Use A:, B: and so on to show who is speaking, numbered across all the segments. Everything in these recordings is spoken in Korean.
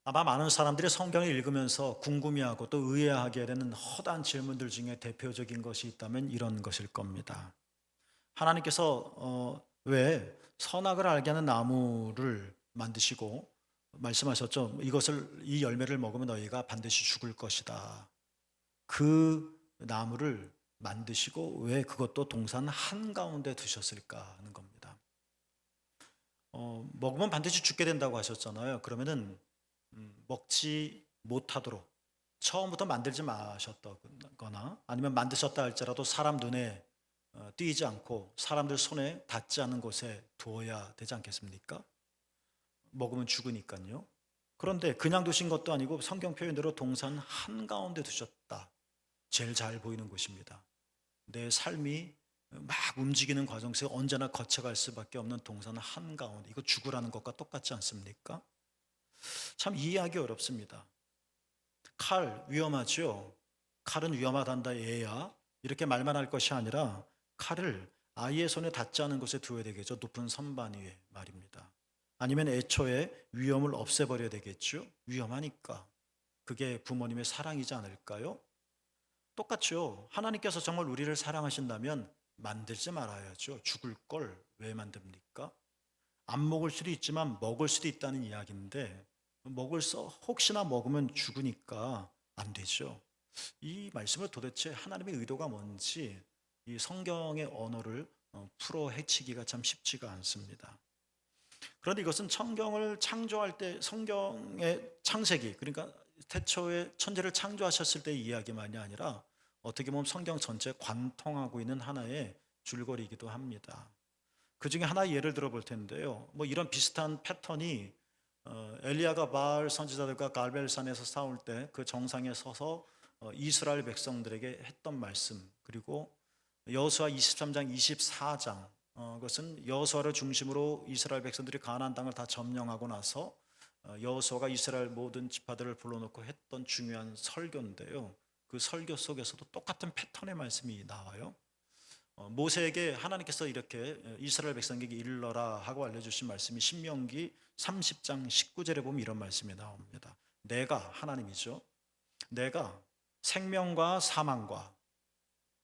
A: 아마 많은 사람들이 성경을 읽으면서 궁금해하고 또 의아하게 되는 허다한 질문들 중에 대표적인 것이 있다면 이런 것일 겁니다. 하나님께서 왜 선악을 알게 하는 나무를 만드시고 말씀하셨죠. 이 열매를 먹으면 너희가 반드시 죽을 것이다. 그 나무를 만드시고 왜 그것도 동산 한가운데 두셨을까 하는 겁니다. 먹으면 반드시 죽게 된다고 하셨잖아요. 그러면은 먹지 못하도록 처음부터 만들지 마셨거나 아니면 만드셨다 할지라도 사람 눈에 띄지 않고 사람들 손에 닿지 않은 곳에 두어야 되지 않겠습니까? 먹으면 죽으니까요. 그런데 그냥 두신 것도 아니고 성경 표현대로 동산 한가운데 두셨다. 제일 잘 보이는 곳입니다. 내 삶이 막 움직이는 과정 속에 언제나 거쳐갈 수밖에 없는 동산 한가운데, 이거 죽으라는 것과 똑같지 않습니까? 참 이해하기 어렵습니다. 칼 위험하죠. 칼은 위험하단다 얘야 이렇게 말만 할 것이 아니라 칼을 아이의 손에 닿지 않은 곳에 두어야 되겠죠. 높은 선반 위에 말입니다. 아니면 애초에 위험을 없애버려야 되겠죠. 위험하니까. 그게 부모님의 사랑이지 않을까요? 똑같죠. 하나님께서 정말 우리를 사랑하신다면 만들지 말아야죠. 죽을 걸 왜 만듭니까? 안 먹을 수도 있지만 먹을 수도 있다는 이야기인데 혹시나 먹으면 죽으니까 안 되죠. 이 말씀을 도대체 하나님의 의도가 뭔지 이 성경의 언어를 풀어 헤치기가 참 쉽지가 않습니다. 그런데 이것은 성경을 창조할 때 성경의 창세기, 그러니까 태초에 천지를 창조하셨을 때의 이야기만이 아니라 어떻게 보면 성경 전체에 관통하고 있는 하나의 줄거리이기도 합니다. 그 중에 하나 예를 들어 볼 텐데요. 뭐 이런 비슷한 패턴이 엘리야가 바알 선지자들과 갈멜산에서 싸울 때 그 정상에 서서 이스라엘 백성들에게 했던 말씀, 그리고 여호수아 23장 24장, 그것은 여호수아를 중심으로 이스라엘 백성들이 가나안 땅을 다 점령하고 나서 여호수아가 이스라엘 모든 지파들을 불러놓고 했던 중요한 설교인데요. 그 설교 속에서도 똑같은 패턴의 말씀이 나와요. 모세에게 하나님께서 이렇게 이스라엘 백성에게 일러라 하고 알려주신 말씀이 신명기 30장 19절에 보면 이런 말씀이 나옵니다. 내가 하나님이죠. 내가 생명과 사망과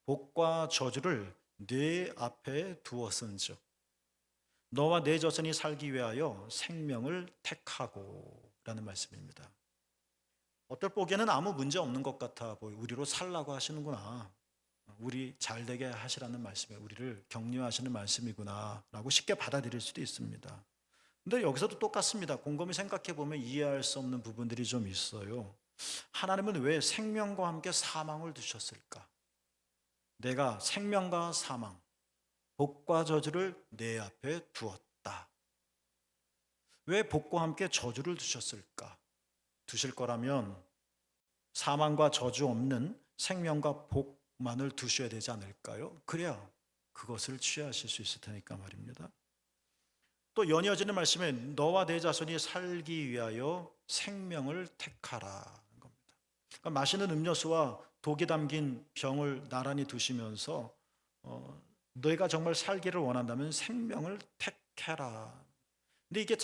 A: 복과 저주를 네 앞에 두었은즉 너와 내 자손이 살기 위하여 생명을 택하고 라는 말씀입니다. 어떨 보기에는 아무 문제 없는 것 같아 보여. 우리로 살라고 하시는구나. 우리 잘 되게 하시라는 말씀에 우리를 격려하시는 말씀이구나 라고 쉽게 받아들일 수도 있습니다. 근데 여기서도 똑같습니다. 곰곰이 생각해 보면 이해할 수 없는 부분들이 좀 있어요. 하나님은 왜 생명과 함께 사망을 두셨을까? 내가 생명과 사망, 복과 저주를 내 앞에 두었다. 왜 복과 함께 저주를 두셨을까? 두실 거라면 사망과 저주 없는 생명과 복만을 두셔야 되지 않을까요? 그래야 그것을 취하실 수 있을 테니까 말입니다. 또 연이어지는 말씀에 너와 내 자손이 살기 위하여 생명을 택하라 겁니다. 그러니까 마시는 음료수와 독이 담긴 병을 나란히 두시면서 너희가 정말 살기를 원한다면 생명을 택해라. 근데 이게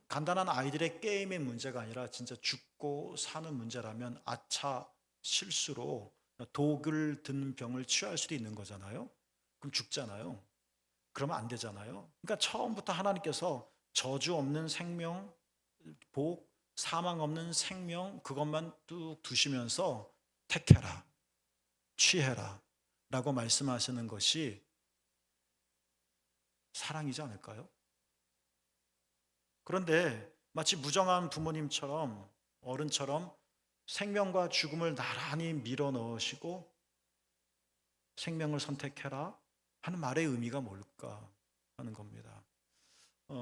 A: 간단한 아이들의 게임의 문제가 아니라 진짜 죽고 사는 문제라면 아차 실수로 독을 든 병을 취할 수도 있는 거잖아요. 그럼 죽잖아요. 그러면 안 되잖아요. 그러니까 처음부터 하나님께서 저주 없는 생명, 복, 사망 없는 생명 그것만 뚝 두시면서 택해라, 취해라 라고 말씀하시는 것이 사랑이지 않을까요? 그런데 마치 무정한 부모님처럼 어른처럼 생명과 죽음을 나란히 밀어 넣으시고 생명을 선택해라 하는 말의 의미가 뭘까 하는 겁니다.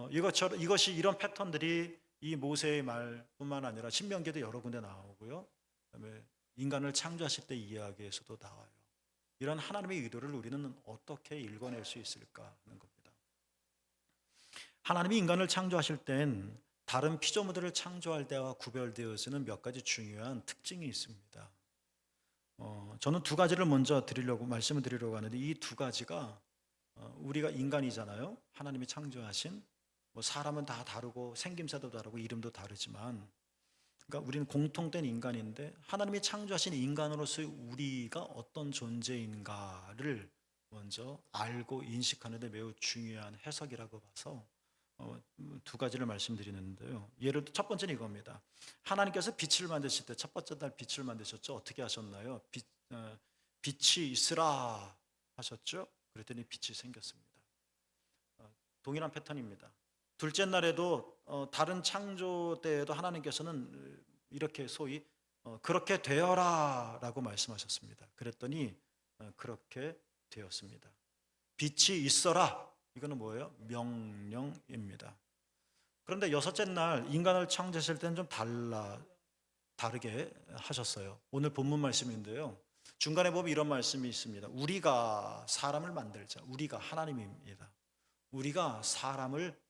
A: 이것이 이런 패턴들이 이 모세의 말뿐만 아니라 신명기에도 여러 군데 나오고요. 그다음에 인간을 창조하실 때 이야기에서도 나와요. 이런 하나님의 의도를 우리는 어떻게 읽어낼 수 있을까 하는 겁니다. 하나님이 인간을 창조하실 땐 다른 피조물들을 창조할 때와 구별되어지는 몇 가지 중요한 특징이 있습니다. 저는 두 가지를 먼저 말씀을 드리려고 하는데 이 두 가지가 우리가 인간이잖아요. 하나님이 창조하신 뭐 사람은 다 다르고 생김새도 다르고 이름도 다르지만 그러니까 우리는 공통된 인간인데 하나님이 창조하신 인간으로서의 우리가 어떤 존재인가를 먼저 알고 인식하는 데 매우 중요한 해석이라고 봐서 두 가지를 말씀드리는데요. 예를 들어 첫 번째는 이겁니다. 하나님께서 빛을 만드실 때 첫 번째 날 빛을 만드셨죠. 어떻게 하셨나요? 빛이 있으라 하셨죠. 그랬더니 빛이 생겼습니다. 동일한 패턴입니다. 둘째 날에도 다른 창조 때에도 하나님께서는 이렇게 소위 그렇게 되어라 라고 말씀하셨습니다. 그랬더니 그렇게 되었습니다. 빛이 있어라, 이거는 뭐예요? 명령입니다. 그런데 여섯째 날 인간을 창조하실 때는 좀 다르게 하셨어요. 오늘 본문 말씀인데요, 중간에 보면 이런 말씀이 있습니다. 우리가 사람을 만들자. 우리가 하나님입니다. 우리가 사람을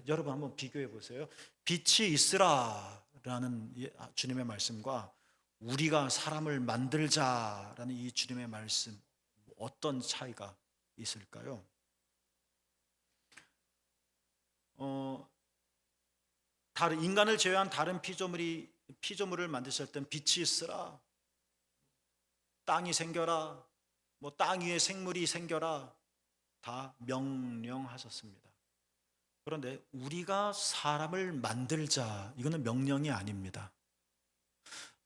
A: 여러분 한번 비교해 보세요. 빛이 있으라 라는 주님의 말씀과 우리가 사람을 만들자라는 이 주님의 말씀, 어떤 차이가 있을까요? 다른 인간을 제외한 다른 피조물을 만드실 땐 빛이 있으라, 땅이 생겨라, 뭐 땅 위에 생물이 생겨라 다 명령하셨습니다. 그런데 우리가 사람을 만들자, 이거는 명령이 아닙니다.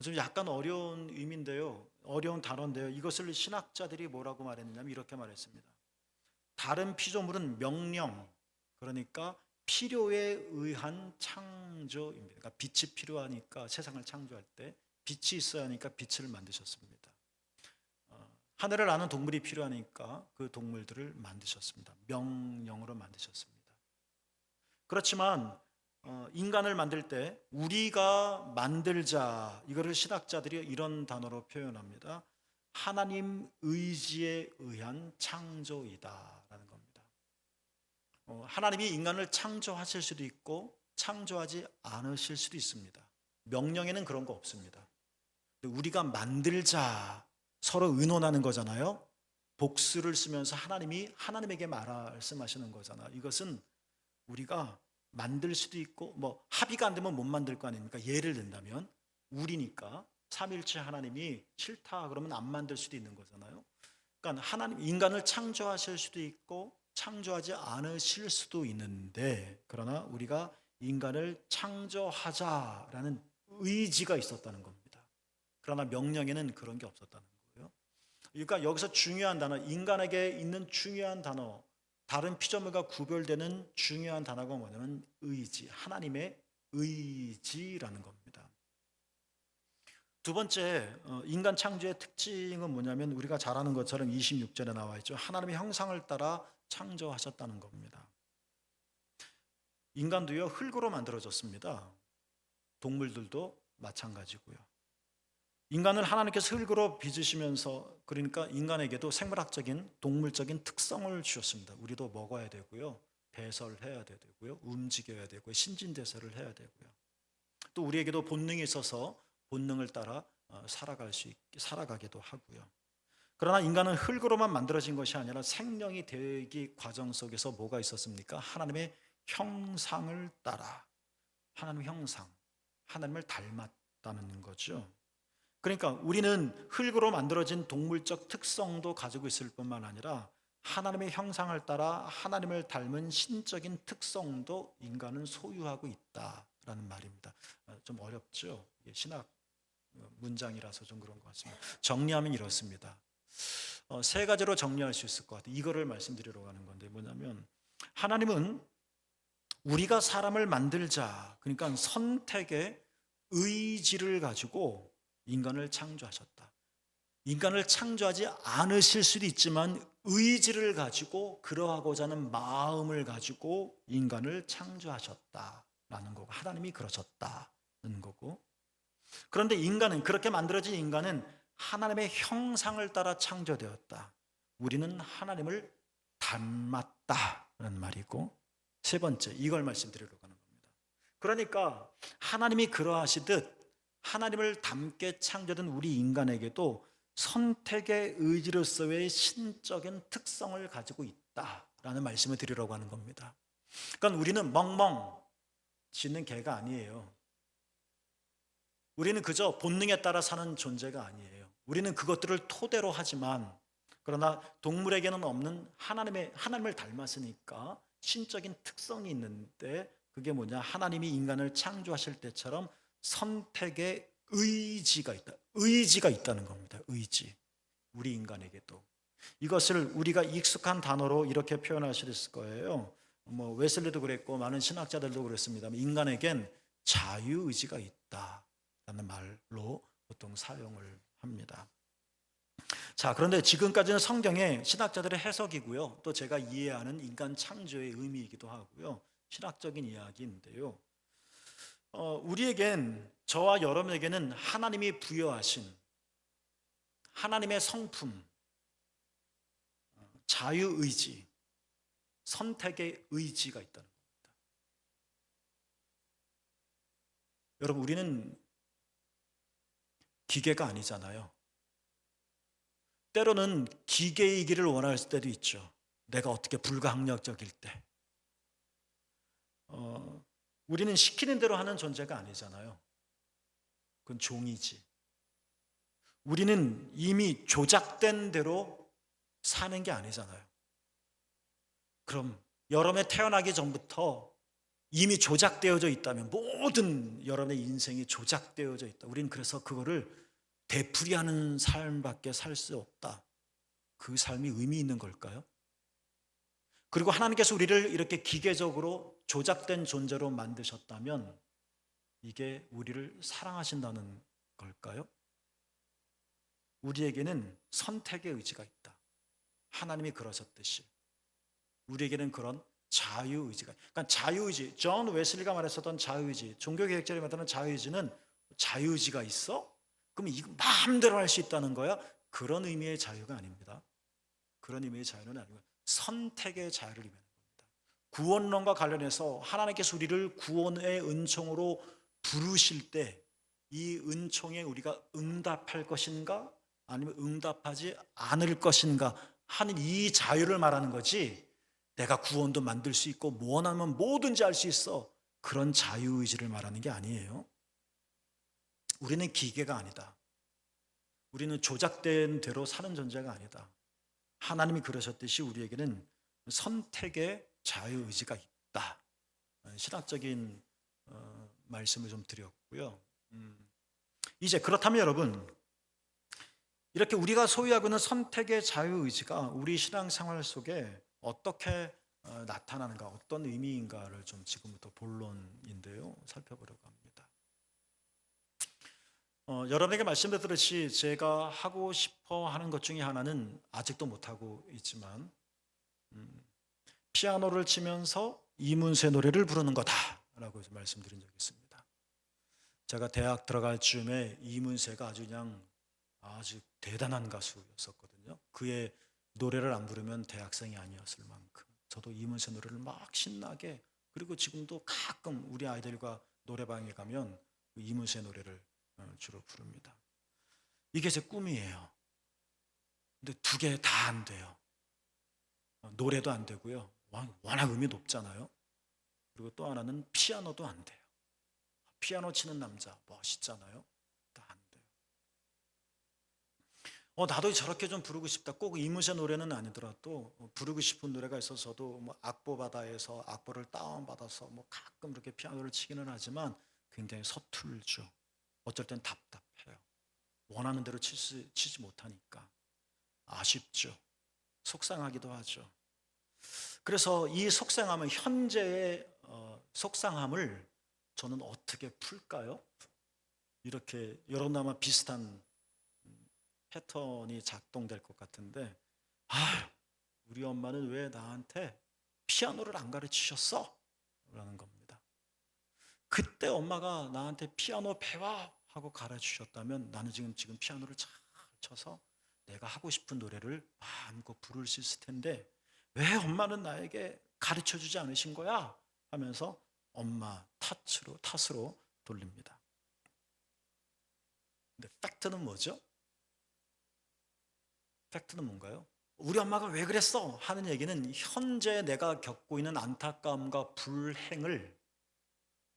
A: 좀 약간 어려운 의미인데요, 어려운 단어인데요, 이것을 신학자들이 뭐라고 말했냐면 이렇게 말했습니다. 다른 피조물은 명령, 그러니까 필요에 의한 창조입니다. 그러니까 빛이 필요하니까 세상을 창조할 때 빛이 있어야 하니까 빛을 만드셨습니다. 하늘을 나는 동물이 필요하니까 그 동물들을 만드셨습니다. 명령으로 만드셨습니다. 그렇지만 인간을 만들 때 우리가 만들자, 이거를 신학자들이 이런 단어로 표현합니다. 하나님 의지에 의한 창조이다라는 겁니다. 하나님이 인간을 창조하실 수도 있고 창조하지 않으실 수도 있습니다. 명령에는 그런 거 없습니다. 우리가 만들자, 서로 의논하는 거잖아요. 복수를 쓰면서 하나님이 하나님에게 말씀하시는 거잖아요. 이것은 우리가 만들 수도 있고 뭐 합의가 안 되면 못 만들 거 아닙니까? 예를 든다면 우리니까 삼일체 하나님이 싫다 그러면 안 만들 수도 있는 거잖아요. 그러니까 하나님 인간을 창조하실 수도 있고 창조하지 않으실 수도 있는데, 그러나 우리가 인간을 창조하자라는 의지가 있었다는 겁니다. 그러나 명령에는 그런 게 없었다는 거예요. 그러니까 여기서 중요한 단어, 인간에게 있는 중요한 단어, 다른 피조물과 구별되는 중요한 단어가 뭐냐면 의지, 하나님의 의지라는 겁니다. 두 번째, 인간 창조의 특징은 뭐냐면 우리가 잘 아는 것처럼 26절에 나와 있죠. 하나님의 형상을 따라 창조하셨다는 겁니다. 인간도요, 흙으로 만들어졌습니다. 동물들도 마찬가지고요. 인간을 하나님께서 흙으로 빚으시면서, 그러니까 인간에게도 생물학적인 동물적인 특성을 주셨습니다. 우리도 먹어야 되고요, 배설해야 되고요, 움직여야 되고요, 신진대사를 해야 되고요. 또 우리에게도 본능이 있어서 본능을 따라 살아가기도 하고요. 그러나 인간은 흙으로만 만들어진 것이 아니라 생명이 되기 과정 속에서 뭐가 있었습니까? 하나님의 형상을 따라, 하나님의 형상, 하나님을 닮았다는 거죠. 그러니까 우리는 흙으로 만들어진 동물적 특성도 가지고 있을 뿐만 아니라 하나님의 형상을 따라 하나님을 닮은 신적인 특성도 인간은 소유하고 있다라는 말입니다. 좀 어렵죠? 신학 문장이라서 좀 그런 것 같습니다. 정리하면 이렇습니다. 세 가지로 정리할 수 있을 것 같아요. 이거를 말씀드리려고 하는 건데 뭐냐면, 하나님은 우리가 사람을 만들자, 그러니까 선택의 의지를 가지고 인간을 창조하셨다. 인간을 창조하지 않으실 수도 있지만 의지를 가지고, 그러하고자 하는 마음을 가지고 인간을 창조하셨다라는 거고, 하나님이 그러셨다는 거고. 그런데 인간은, 그렇게 만들어진 인간은 하나님의 형상을 따라 창조되었다. 우리는 하나님을 닮았다는 말이고, 세 번째, 이걸 말씀드리려고 하는 겁니다. 그러니까 하나님이 그러하시듯 하나님을 닮게 창조된 우리 인간에게도 선택의 의지로서의 신적인 특성을 가지고 있다라는 말씀을 드리려고 하는 겁니다. 그러니까 우리는 멍멍 짖는 개가 아니에요. 우리는 그저 본능에 따라 사는 존재가 아니에요. 우리는 그것들을 토대로 하지만, 그러나 동물에게는 없는 하나님을 닮았으니까 신적인 특성이 있는데, 그게 뭐냐? 하나님이 인간을 창조하실 때처럼 선택의 의지가 있다. 의지가 있다는 겁니다. 의지. 우리 인간에게도. 이것을 우리가 익숙한 단어로 이렇게 표현할 수 있을 거예요. 웨슬리도 그랬고 많은 신학자들도 그랬습니다. 인간에겐 자유의지가 있다라는 말로 보통 사용을 합니다. 자, 그런데 지금까지는 성경의 신학자들의 해석이고요. 또 제가 이해하는 인간 창조의 의미이기도 하고요. 신학적인 이야기인데요. 우리에겐, 저와 여러분에게는 하나님이 부여하신 하나님의 성품, 자유의지, 선택의 의지가 있다는 겁니다. 여러분, 우리는 기계가 아니잖아요. 때로는 기계이기를 원할 때도 있죠. 내가 어떻게 불가항력적일 때. 우리는 시키는 대로 하는 존재가 아니잖아요. 그건 종이지. 우리는 이미 조작된 대로 사는 게 아니잖아요. 그럼 여러분의 태어나기 전부터 이미 조작되어져 있다면, 모든 여러분의 인생이 조작되어져 있다. 우리는 그래서 그거를 되풀이하는 삶밖에 살 수 없다. 그 삶이 의미 있는 걸까요? 그리고 하나님께서 우리를 이렇게 기계적으로 조작된 존재로 만드셨다면 이게 우리를 사랑하신다는 걸까요? 우리에게는 선택의 의지가 있다. 하나님이 그러셨듯이 우리에게는 그런 자유의지가, 그러니까 자유의지, 존 웨슬리가 말했었던 자유의지, 종교개혁자들이 말하는 자유의지는 자유의지가 있어? 그럼 이거 마음대로 할 수 있다는 거야? 그런 의미의 자유가 아닙니다. 그런 의미의 자유는 아니고 선택의 자유를 의미하는 겁니다. 구원론과 관련해서 하나님께서 우리를 구원의 은총으로 부르실 때 이 은총에 우리가 응답할 것인가 아니면 응답하지 않을 것인가 하는 이 자유를 말하는 거지, 내가 구원도 만들 수 있고 원하면 뭐든지 할 수 있어, 그런 자유의지를 말하는 게 아니에요. 우리는 기계가 아니다. 우리는 조작된 대로 사는 존재가 아니다. 하나님이 그러셨듯이 우리에게는 선택의 자유의지가 있다. 신학적인 말씀을 좀 드렸고요. 이제 그렇다면 여러분, 이렇게 우리가 소유하고 있는 선택의 자유의지가 우리 신앙생활 속에 어떻게 나타나는가, 어떤 의미인가를 좀 지금부터 본론인데요, 살펴보려고 합니다. 여러분에게 말씀드렸듯이 제가 하고 싶어 하는 것 중에 하나는 아직도 못하고 있지만 피아노를 치면서 이문세 노래를 부르는 거다라고 말씀드린 적이 있습니다. 제가 대학 들어갈 즈음에 이문세가 아주 대단한 가수였었거든요. 그의 노래를 안 부르면 대학생이 아니었을 만큼 저도 이문세 노래를 막 신나게, 그리고 지금도 가끔 우리 아이들과 노래방에 가면 이문세 노래를 주로 부릅니다. 이게 제 꿈이에요. 근데 두 개 다 안 돼요. 노래도 안 되고요. 워낙 음이 높잖아요. 그리고 또 하나는 피아노도 안 돼요. 피아노 치는 남자 멋있잖아요. 다 안 돼요. 나도 저렇게 좀 부르고 싶다. 꼭 이문세 노래는 아니더라도 부르고 싶은 노래가 있어서도 악보바다에서 악보를 다운받아서 가끔 이렇게 피아노를 치기는 하지만 굉장히 서툴죠. 어쩔 땐 답답해요. 원하는 대로 치지 못하니까 아쉽죠. 속상하기도 하죠. 그래서 이 속상함은, 현재의 속상함을 저는 어떻게 풀까요? 이렇게 여러분 아마 비슷한 패턴이 작동될 것 같은데, 우리 엄마는 왜 나한테 피아노를 안 가르치셨어? 라는 겁니다. 그때 엄마가 나한테 피아노 배워 하고 가르치셨다면 나는 지금 피아노를 잘 쳐서 내가 하고 싶은 노래를 마음껏 부를 수 있을 텐데, 왜 엄마는 나에게 가르쳐주지 않으신 거야? 하면서 엄마 탓으로 돌립니다. 근데 팩트는 뭐죠? 팩트는 뭔가요? 우리 엄마가 왜 그랬어? 하는 얘기는 현재 내가 겪고 있는 안타까움과 불행을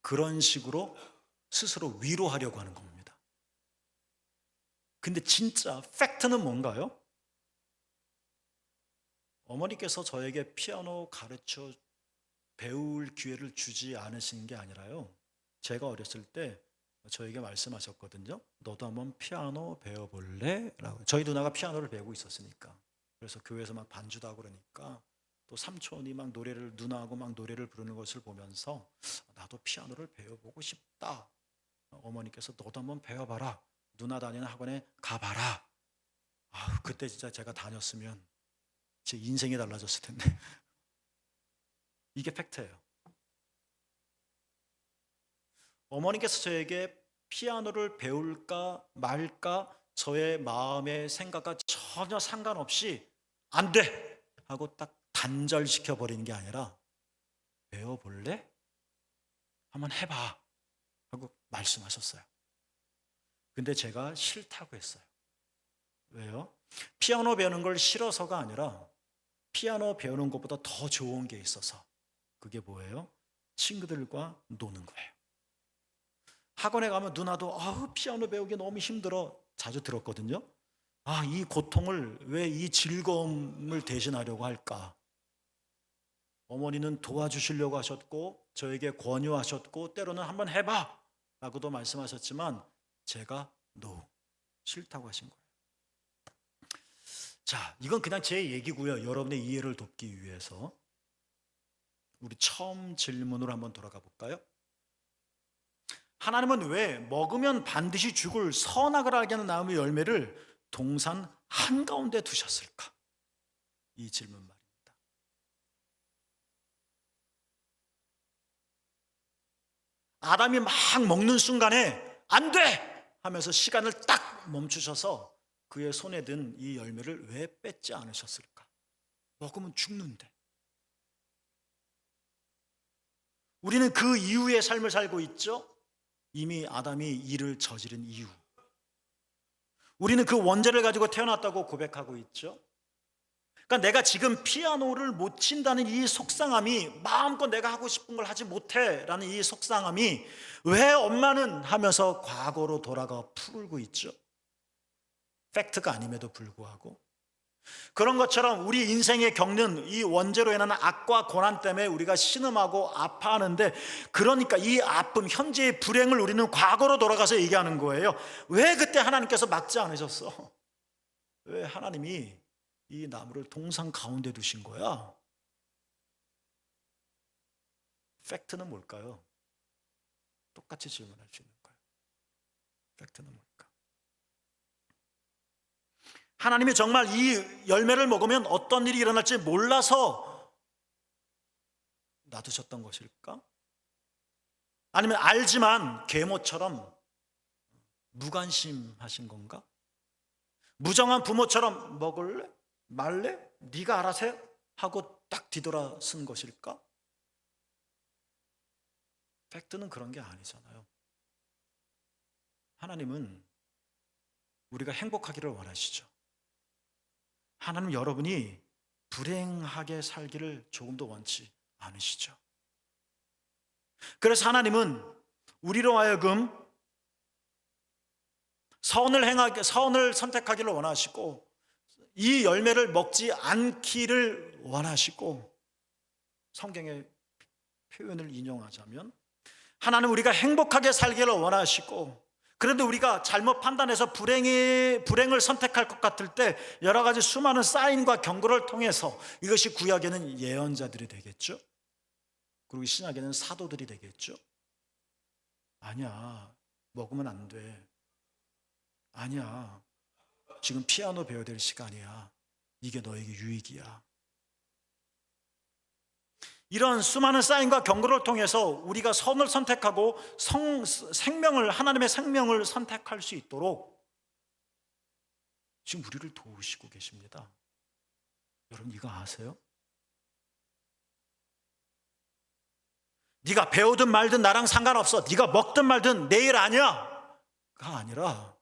A: 그런 식으로 스스로 위로하려고 하는 겁니다. 근데 진짜 팩트는 뭔가요? 어머니께서 저에게 피아노 가르쳐 배울 기회를 주지 않으신 게 아니라요. 제가 어렸을 때 저에게 말씀하셨거든요. 너도 한번 피아노 배워볼래? 라고. 저희 누나가 피아노를 배우고 있었으니까. 그래서 교회에서 막 반주도 하고 그러니까 또 삼촌이 막 노래를, 누나하고 막 노래를 부르는 것을 보면서 나도 피아노를 배워보고 싶다. 어머니께서 너도 한번 배워봐라. 누나 다니는 학원에 가봐라. 그때 진짜 제가 다녔으면 제 인생이 달라졌을 텐데. 이게 팩트예요. 어머니께서 저에게 피아노를 배울까 말까 저의 마음의 생각과 전혀 상관없이 안 돼! 하고 딱 단절시켜 버리는 게 아니라 배워볼래? 한번 해봐 하고 말씀하셨어요. 근데 제가 싫다고 했어요. 왜요? 피아노 배우는 걸 싫어서가 아니라 피아노 배우는 것보다 더 좋은 게 있어서. 그게 뭐예요? 친구들과 노는 거예요. 학원에 가면 누나도 피아노 배우기 너무 힘들어 자주 들었거든요. 이 고통을 왜 이 즐거움을 대신하려고 할까? 어머니는 도와주시려고 하셨고 저에게 권유하셨고 때로는 한번 해봐 라고도 말씀하셨지만 제가 싫다고 하신 거예요. 자, 이건 그냥 제 얘기고요. 여러분의 이해를 돕기 위해서 우리 처음 질문으로 한번 돌아가 볼까요? 하나님은 왜 먹으면 반드시 죽을 선악을 알게 하는 나무의 열매를 동산 한가운데 두셨을까? 이 질문 말입니다. 아담이 막 먹는 순간에 안 돼! 하면서 시간을 딱 멈추셔서 그의 손에 든 이 열매를 왜 뺏지 않으셨을까? 먹으면 죽는데. 우리는 그 이후의 삶을 살고 있죠? 이미 아담이 이를 저지른 이유. 우리는 그 원죄를 가지고 태어났다고 고백하고 있죠. 그러니까 내가 지금 피아노를 못 친다는 이 속상함이, 마음껏 내가 하고 싶은 걸 하지 못해 라는 이 속상함이 왜 엄마는 하면서 과거로 돌아가 풀고 있죠. 팩트가 아님에도 불구하고. 그런 것처럼 우리 인생에 겪는 이 원죄로 인한 악과 고난 때문에 우리가 신음하고 아파하는데, 그러니까 이 아픔, 현재의 불행을 우리는 과거로 돌아가서 얘기하는 거예요. 왜 그때 하나님께서 막지 않으셨어? 왜 하나님이 이 나무를 동산 가운데 두신 거야? 팩트는 뭘까요? 똑같이 질문할 수 있는 거예요. 팩트는 뭘까? 하나님이 정말 이 열매를 먹으면 어떤 일이 일어날지 몰라서 놔두셨던 것일까? 아니면 알지만 계모처럼 무관심하신 건가? 무정한 부모처럼 먹을래? 말래? 네가 알아서 해? 하고 딱 뒤돌아선 것일까? 팩트는 그런 게 아니잖아요. 하나님은 우리가 행복하기를 원하시죠. 하나님 여러분이 불행하게 살기를 조금도 원치 않으시죠. 그래서 하나님은 우리로 하여금 선을 선택하기를 원하시고 이 열매를 먹지 않기를 원하시고, 성경의 표현을 인용하자면 하나님 우리가 행복하게 살기를 원하시고, 그런데 우리가 잘못 판단해서 불행을 선택할 것 같을 때 여러 가지 수많은 사인과 경고를 통해서, 이것이 구약에는 예언자들이 되겠죠. 그리고 신약에는 사도들이 되겠죠. 아니야, 먹으면 안 돼. 아니야, 지금 피아노 배워야 될 시간이야. 이게 너에게 유익이야. 이런 수많은 사인과 경고를 통해서 우리가 선을 선택하고 하나님의 생명을 선택할 수 있도록 지금 우리를 도우시고 계십니다. 여러분 이거 아세요? 네가 배우든 말든 나랑 상관없어. 네가 먹든 말든 내 일 아니야. 가 아니라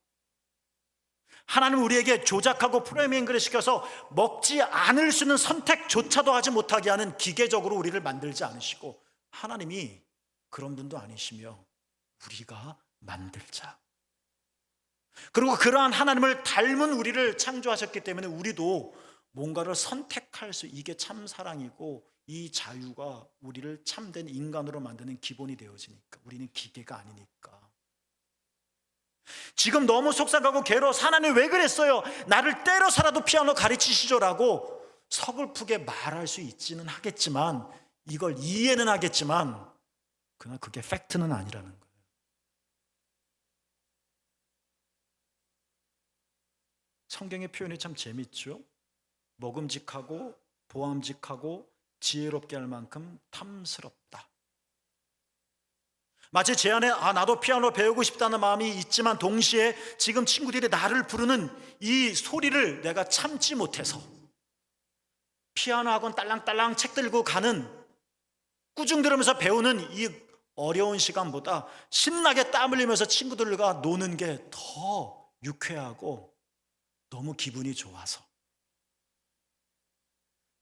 A: 하나님 우리에게 조작하고 프로그래밍을 시켜서 먹지 않을 수 있는 선택조차도 하지 못하게 하는 기계적으로 우리를 만들지 않으시고, 하나님이 그런 분도 아니시며 우리가 만들자. 그리고 그러한 하나님을 닮은 우리를 창조하셨기 때문에 우리도 뭔가를 선택할 수, 이게 참 사랑이고 이 자유가 우리를 참된 인간으로 만드는 기본이 되어지니까. 우리는 기계가 아니니까. 지금 너무 속상하고 괴로워. 하나님 왜 그랬어요? 나를 때려서라도 피아노 가르치시죠라고 서글프게 말할 수 있지는 하겠지만, 이걸 이해는 하겠지만 그러나 그게 팩트는 아니라는 거예요. 성경의 표현이 참 재밌죠. 먹음직하고 보암직하고 지혜롭게 할 만큼 탐스럽다. 마치 제 안에 나도 피아노 배우고 싶다는 마음이 있지만 동시에 지금 친구들이 나를 부르는 이 소리를 내가 참지 못해서 피아노 학원 딸랑딸랑 책 들고 가는, 꾸중 들으면서 배우는 이 어려운 시간보다 신나게 땀 흘리면서 친구들과 노는 게 더 유쾌하고 너무 기분이 좋아서,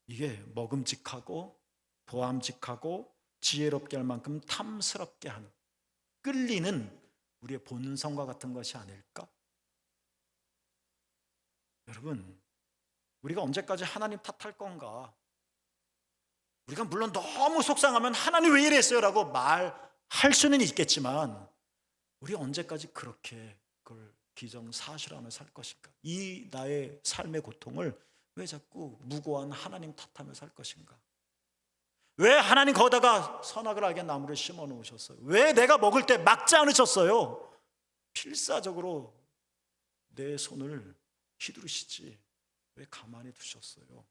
A: 이게 먹음직하고 보암직하고 지혜롭게 할 만큼 탐스럽게 하는, 끌리는 우리의 본성과 같은 것이 아닐까? 여러분, 우리가 언제까지 하나님 탓할 건가? 우리가 물론 너무 속상하면 하나님 왜 이랬어요? 라고 말할 수는 있겠지만 우리 언제까지 그렇게 그걸 기정사실하며 살 것인가? 이 나의 삶의 고통을 왜 자꾸 무고한 하나님 탓하며 살 것인가? 왜 하나님 거기다가 선악을 알게 나무를 심어 놓으셨어요? 왜 내가 먹을 때 막지 않으셨어요? 필사적으로 내 손을 휘두르시지 왜 가만히 두셨어요?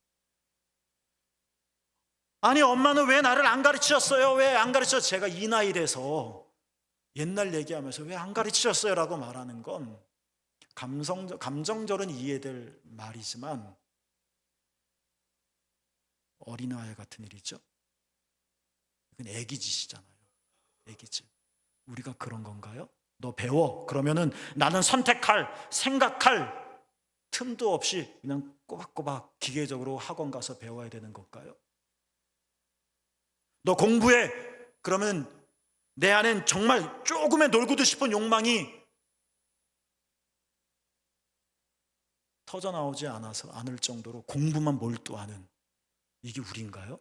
A: 아니 엄마는 왜 나를 안 가르치셨어요? 왜 안 가르치셨어요? 제가 이 나이 돼서 옛날 얘기하면서 왜 안 가르치셨어요? 라고 말하는 건 감정적으로는 이해될 말이지만 어린아이 같은 일이죠. 이건 애기짓이잖아요. 애기짓. 우리가 그런 건가요? 너 배워. 그러면은 나는 선택할, 생각할 틈도 없이 그냥 꼬박꼬박 기계적으로 학원 가서 배워야 되는 걸까요? 너 공부해. 그러면 내 안엔 정말 조금의 놀고도 싶은 욕망이 터져나오지 않을 정도로 공부만 몰두하는, 이게 우리인가요?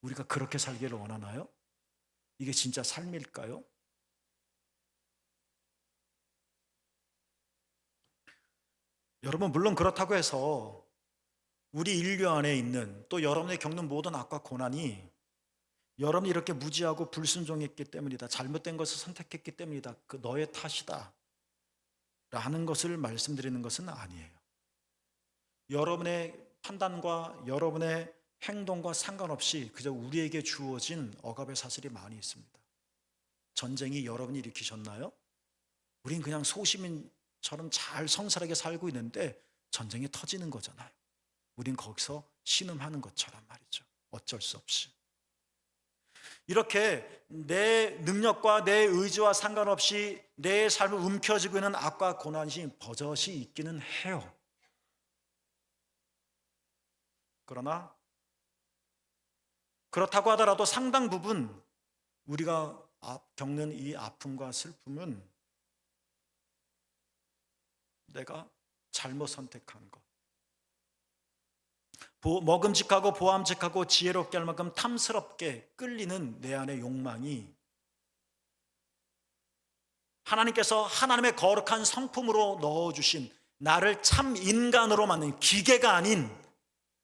A: 우리가 그렇게 살기를 원하나요? 이게 진짜 삶일까요? 여러분, 물론 그렇다고 해서 우리 인류 안에 있는 또 여러분이 겪는 모든 악과 고난이 여러분이 이렇게 무지하고 불순종했기 때문이다, 잘못된 것을 선택했기 때문이다, 그 너의 탓이다 라는 것을 말씀드리는 것은 아니에요. 여러분의 판단과 여러분의 행동과 상관없이 그저 우리에게 주어진 억압의 사실이 많이 있습니다. 전쟁이 여러분이 일으키셨나요? 우린 그냥 소시민처럼 잘 성실하게 살고 있는데 전쟁이 터지는 거잖아요. 우린 거기서 신음하는 것처럼 말이죠. 어쩔 수 없이. 이렇게 내 능력과 내 의지와 상관없이 내 삶을 움켜쥐고 있는 악과 고난이 버젓이 있기는 해요. 그러나 그렇다고 하더라도 상당 부분 우리가 겪는 이 아픔과 슬픔은 내가 잘못 선택한 것, 먹음직하고 보암직하고 지혜롭게 할 만큼 탐스럽게 끌리는 내 안의 욕망이 하나님께서 하나님의 거룩한 성품으로 넣어주신 나를 참 인간으로 만든, 기계가 아닌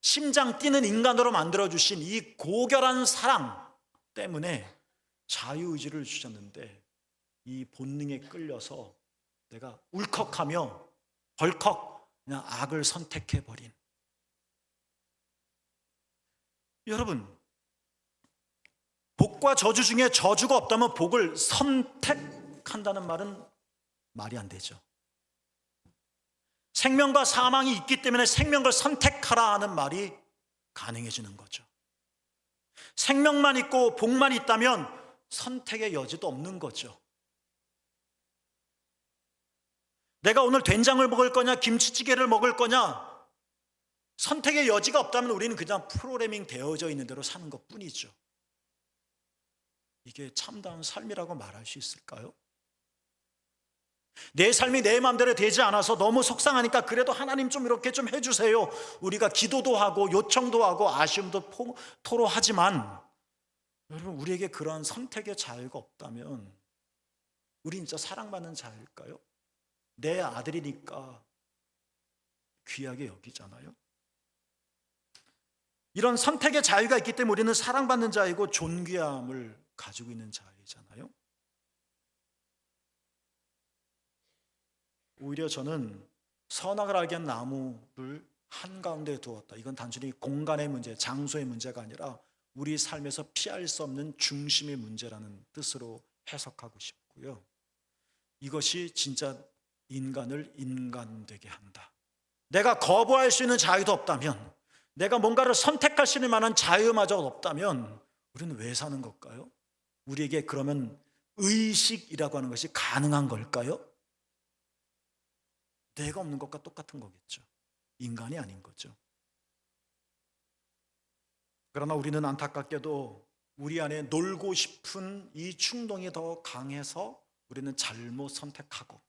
A: 심장 뛰는 인간으로 만들어주신 이 고결한 사랑 때문에 자유의지를 주셨는데 이 본능에 끌려서 내가 울컥하며 벌컥 그냥 악을 선택해버린, 여러분, 복과 저주 중에 저주가 없다면 복을 선택한다는 말은 말이 안 되죠. 생명과 사망이 있기 때문에 생명을 선택하라 하는 말이 가능해지는 거죠. 생명만 있고 복만 있다면 선택의 여지도 없는 거죠. 내가 오늘 된장을 먹을 거냐 김치찌개를 먹을 거냐, 선택의 여지가 없다면 우리는 그냥 프로그래밍 되어져 있는 대로 사는 것뿐이죠. 이게 참다운 삶이라고 말할 수 있을까요? 내 삶이 내 마음대로 되지 않아서 너무 속상하니까 그래도 하나님 좀 이렇게 좀 해주세요. 우리가 기도도 하고 요청도 하고 아쉬움도 토로하지만 여러분, 우리에게 그런 선택의 자유가 없다면 우리 진짜 사랑받는 자일까요? 내 아들이니까 귀하게 여기잖아요. 이런 선택의 자유가 있기 때문에 우리는 사랑받는 자이고 존귀함을 가지고 있는 자이잖아요. 오히려 저는 선악을 알게 한 나무를 한가운데 두었다. 이건 단순히 공간의 문제, 장소의 문제가 아니라 우리 삶에서 피할 수 없는 중심의 문제라는 뜻으로 해석하고 싶고요. 이것이 진짜 인간을 인간되게 한다. 내가 거부할 수 있는 자유도 없다면, 내가 뭔가를 선택할 수 있는 만한 자유마저 없다면 우리는 왜 사는 걸까요? 우리에게 그러면 의식이라고 하는 것이 가능한 걸까요? 내가 없는 것과 똑같은 거겠죠. 인간이 아닌 거죠. 그러나 우리는 안타깝게도 우리 안에 놀고 싶은 이 충동이 더 강해서 우리는 잘못 선택하고,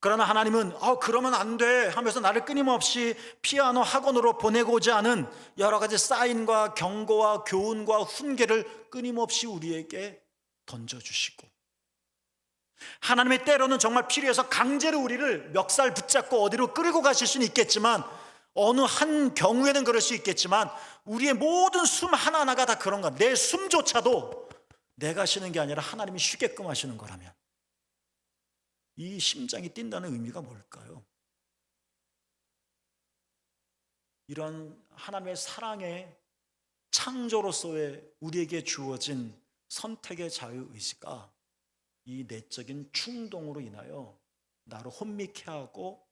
A: 그러나 하나님은 그러면 안 돼 하면서 나를 끊임없이 피아노 학원으로 보내고자 하는 여러 가지 사인과 경고와 교훈과 훈계를 끊임없이 우리에게 던져주시고, 하나님의 때로는 정말 필요해서 강제로 우리를 멱살 붙잡고 어디로 끌고 가실 수는 있겠지만, 어느 한 경우에는 그럴 수 있겠지만 우리의 모든 숨 하나하나가 다 그런가. 내 숨조차도 내가 쉬는 게 아니라 하나님이 쉬게끔 하시는 거라면 이 심장이 뛴다는 의미가 뭘까요? 이런 하나님의 사랑의 창조로서의 우리에게 주어진 선택의 자유의지가 이 내적인 충동으로 인하여 나를 혼미케 하고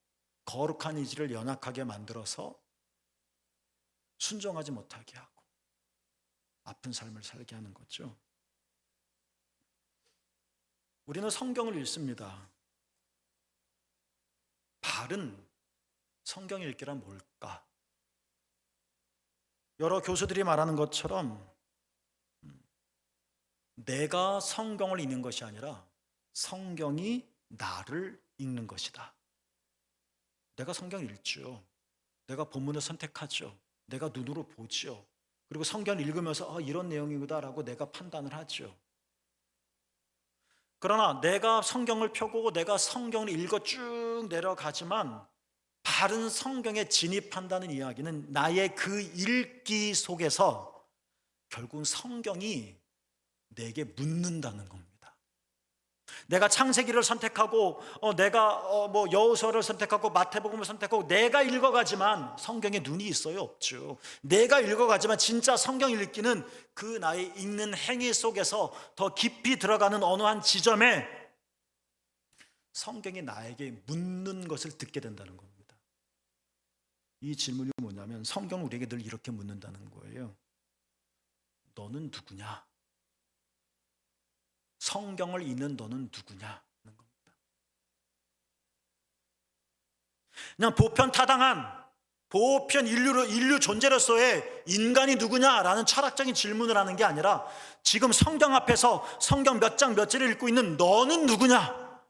A: 거룩한 의지를 연약하게 만들어서 순종하지 못하게 하고 아픈 삶을 살게 하는 거죠. 우리는 성경을 읽습니다. 바른 성경 읽기란 뭘까? 여러 교수들이 말하는 것처럼 내가 성경을 읽는 것이 아니라 성경이 나를 읽는 것이다. 내가 성경을 읽죠. 내가 본문을 선택하죠. 내가 눈으로 보죠. 그리고 성경을 읽으면서 이런 내용이구나라고 내가 판단을 하죠. 그러나 내가 성경을 펴고 내가 성경을 읽어 쭉 내려가지만 바른 성경에 진입한다는 이야기는 나의 그 읽기 속에서 결국은 성경이 내게 묻는다는 겁니다. 내가 창세기를 선택하고 내가 여호수아를 선택하고 마태복음을 선택하고 내가 읽어가지만 성경에 눈이 있어요? 없죠. 내가 읽어가지만 진짜 성경 읽기는 그 나의 읽는 행위 속에서 더 깊이 들어가는 어느 한 지점에 성경이 나에게 묻는 것을 듣게 된다는 겁니다. 이 질문이 뭐냐면 성경은 우리에게 늘 이렇게 묻는다는 거예요. 너는 누구냐? 성경을 읽는 너는 누구냐? 하는 겁니다. 그냥 보편타당한 보편 인류 존재로서의 인간이 누구냐라는 철학적인 질문을 하는 게 아니라 지금 성경 앞에서 성경 몇 장 몇 절을 읽고 있는 너는 누구냐?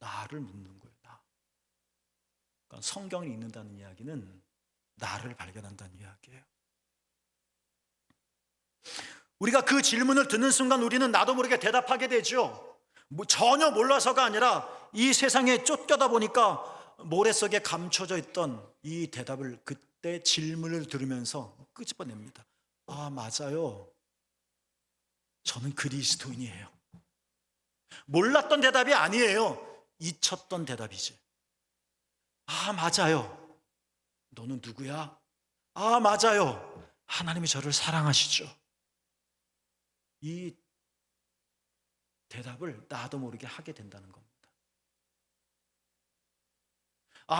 A: 나를 묻는 거예요. 나. 그러니까 성경을 읽는다는 이야기는 나를 발견한다는 이야기예요. 우리가 그 질문을 듣는 순간 우리는 나도 모르게 대답하게 되죠. 전혀 몰라서가 아니라 이 세상에 쫓겨다 보니까 모래 속에 감춰져 있던 이 대답을 그때 질문을 들으면서 끄집어냅니다. 맞아요. 저는 그리스도인이에요. 몰랐던 대답이 아니에요. 잊혔던 대답이지. 맞아요. 너는 누구야? 맞아요. 하나님이 저를 사랑하시죠. 이 대답을 나도 모르게 하게 된다는 겁니다.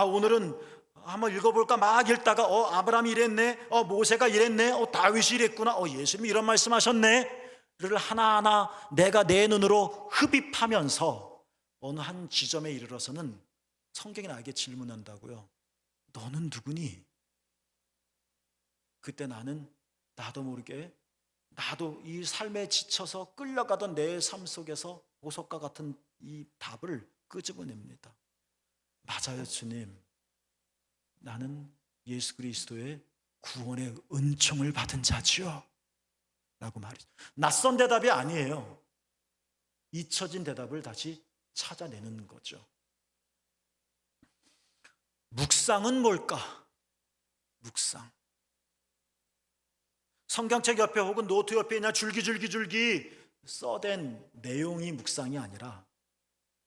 A: 오늘은 한번 읽어볼까 막 읽다가 아브라함이 이랬네, 모세가 이랬네, 다윗이 이랬구나, 예수님이 이런 말씀하셨네를 하나하나 내가 내 눈으로 흡입하면서 어느 한 지점에 이르러서는 성경이 나에게 질문한다고요. 너는 누구니? 그때 나도 모르게 나도 이 삶에 지쳐서 끌려가던 내 삶 속에서 보석과 같은 이 답을 끄집어냅니다. 맞아요, 주님. 나는 예수 그리스도의 구원의 은총을 받은 자지요 라고 말이죠. 낯선 대답이 아니에요. 잊혀진 대답을 다시 찾아내는 거죠. 묵상은 뭘까? 묵상. 성경책 옆에 혹은 노트 옆에 있냐 줄기 써댄 내용이 묵상이 아니라,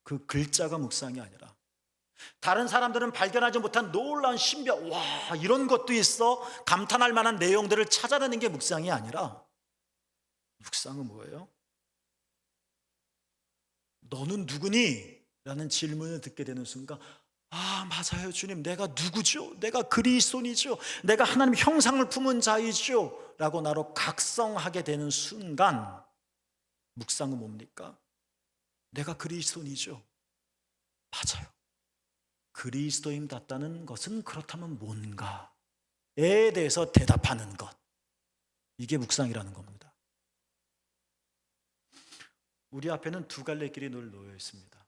A: 그 글자가 묵상이 아니라, 다른 사람들은 발견하지 못한 놀라운 신비와 와 이런 것도 있어 감탄할 만한 내용들을 찾아내는 게 묵상이 아니라, 묵상은 뭐예요? 너는 누구니? 라는 질문을 듣게 되는 순간, 아 맞아요 주님, 내가 누구죠? 내가 그리스도인이죠. 내가 하나님의 형상을 품은 자이죠 라고 나로 각성하게 되는 순간, 묵상은 뭡니까? 내가 그리스도인이죠. 맞아요. 그리스도인답다는 것은 그렇다면 뭔가에 대해서 대답하는 것, 이게 묵상이라는 겁니다. 우리 앞에는 두 갈래 길이 늘 놓여 있습니다.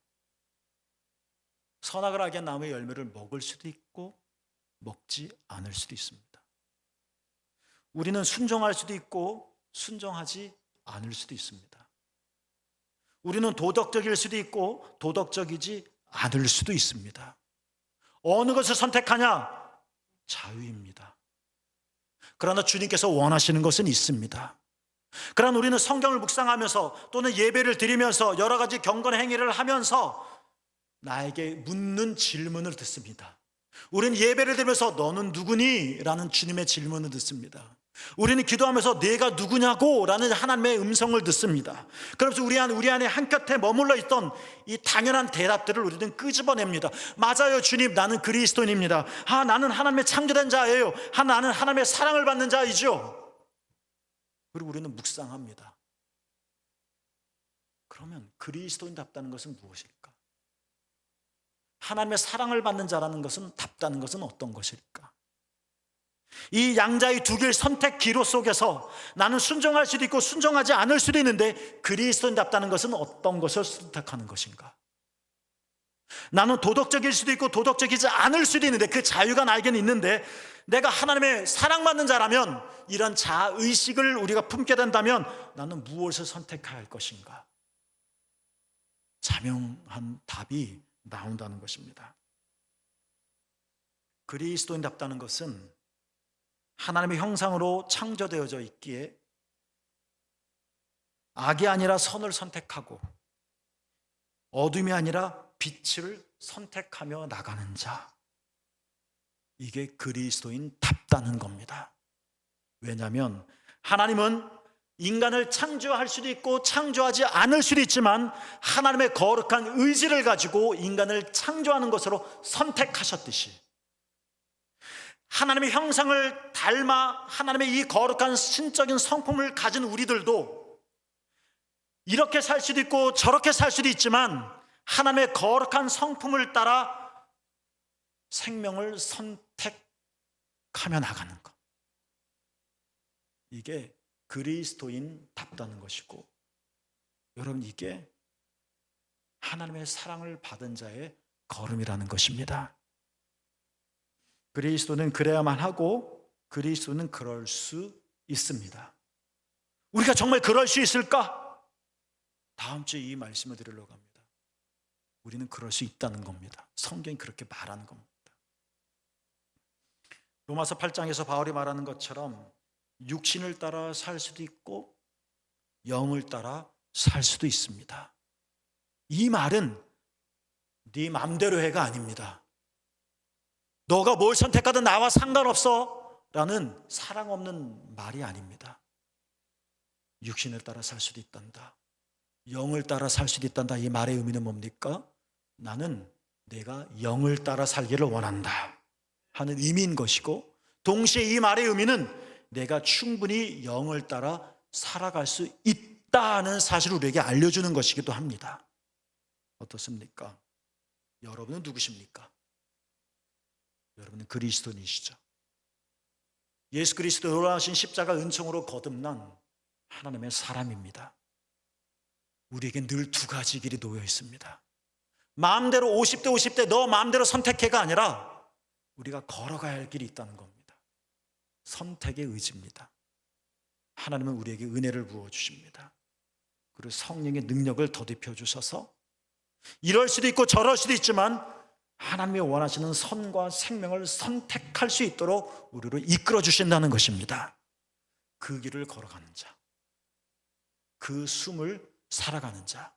A: 선악을 알게 한 나무의 열매를 먹을 수도 있고 먹지 않을 수도 있습니다. 우리는 순종할 수도 있고 순종하지 않을 수도 있습니다. 우리는 도덕적일 수도 있고 도덕적이지 않을 수도 있습니다. 어느 것을 선택하냐? 자유입니다. 그러나 주님께서 원하시는 것은 있습니다. 그러나 우리는 성경을 묵상하면서 또는 예배를 드리면서 여러 가지 경건 행위를 하면서 나에게 묻는 질문을 듣습니다. 우리는 예배를 드리면서 너는 누구니? 라는 주님의 질문을 듣습니다. 우리는 기도하면서 내가 누구냐고? 라는 하나님의 음성을 듣습니다. 그러면서 우리 안에 한곁에 머물러 있던 이 당연한 대답들을 우리는 끄집어냅니다. 맞아요 주님, 나는 그리스도인입니다. 나는 하나님의 창조된 자예요. 나는 하나님의 사랑을 받는 자이죠. 그리고 우리는 묵상합니다. 그러면 그리스도인답다는 것은 무엇일까? 하나님의 사랑을 받는 자라는 것은 답다는 것은 어떤 것일까? 이 양자의 두 길 선택 기로 속에서 나는 순종할 수도 있고 순종하지 않을 수도 있는데, 그리스도인답다는 것은 어떤 것을 선택하는 것인가? 나는 도덕적일 수도 있고 도덕적이지 않을 수도 있는데, 그 자유가 나에게는 있는데, 내가 하나님의 사랑받는 자라면, 이런 자의식을 우리가 품게 된다면 나는 무엇을 선택해야 할 것인가? 자명한 답이 나온다는 것입니다. 그리스도인답다는 것은 하나님의 형상으로 창조되어져 있기에 악이 아니라 선을 선택하고 어둠이 아니라 빛을 선택하며 나가는 자, 이게 그리스도인답다는 겁니다. 왜냐하면 하나님은 인간을 창조할 수도 있고 창조하지 않을 수도 있지만 하나님의 거룩한 의지를 가지고 인간을 창조하는 것으로 선택하셨듯이, 하나님의 형상을 닮아 하나님의 이 거룩한 신적인 성품을 가진 우리들도 이렇게 살 수도 있고 저렇게 살 수도 있지만 하나님의 거룩한 성품을 따라 생명을 선택하며 나가는 것, 이게 그리스도인답다는 것이고, 여러분 이게 하나님의 사랑을 받은 자의 걸음이라는 것입니다. 그리스도는 그래야만 하고 그리스도는 그럴 수 있습니다. 우리가 정말 그럴 수 있을까? 다음 주에 이 말씀을 드리려고 합니다. 우리는 그럴 수 있다는 겁니다. 성경이 그렇게 말하는 겁니다. 로마서 8장에서 바울이 말하는 것처럼 육신을 따라 살 수도 있고 영을 따라 살 수도 있습니다. 이 말은 네 맘대로 해가 아닙니다. 너가 뭘 선택하든 나와 상관없어 라는 사랑 없는 말이 아닙니다. 육신을 따라 살 수도 있단다, 영을 따라 살 수도 있단다. 이 말의 의미는 뭡니까? 나는 내가 영을 따라 살기를 원한다 하는 의미인 것이고, 동시에 이 말의 의미는 내가 충분히 영을 따라 살아갈 수 있다는 사실을 우리에게 알려주는 것이기도 합니다. 어떻습니까? 여러분은 누구십니까? 여러분은 그리스도인이시죠. 예수 그리스도 돌아가신 십자가 은총으로 거듭난 하나님의 사람입니다. 우리에게 늘 두 가지 길이 놓여 있습니다. 마음대로 50대 50대 너 마음대로 선택해가 아니라 우리가 걸어가야 할 길이 있다는 겁니다. 선택의 의지입니다. 하나님은 우리에게 은혜를 부어주십니다. 그리고 성령의 능력을 더딥혀 주셔서 이럴 수도 있고 저럴 수도 있지만 하나님이 원하시는 선과 생명을 선택할 수 있도록 우리를 이끌어 주신다는 것입니다. 그 길을 걸어가는 자, 그 숨을 살아가는 자,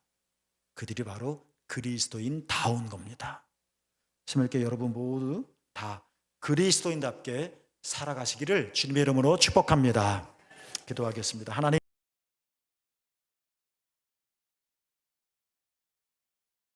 A: 그들이 바로 그리스도인다운 겁니다. 심을게 여러분 모두 다 그리스도인답게 살아가시기를 주님의 이름으로 축복합니다. 기도하겠습니다. 하나님,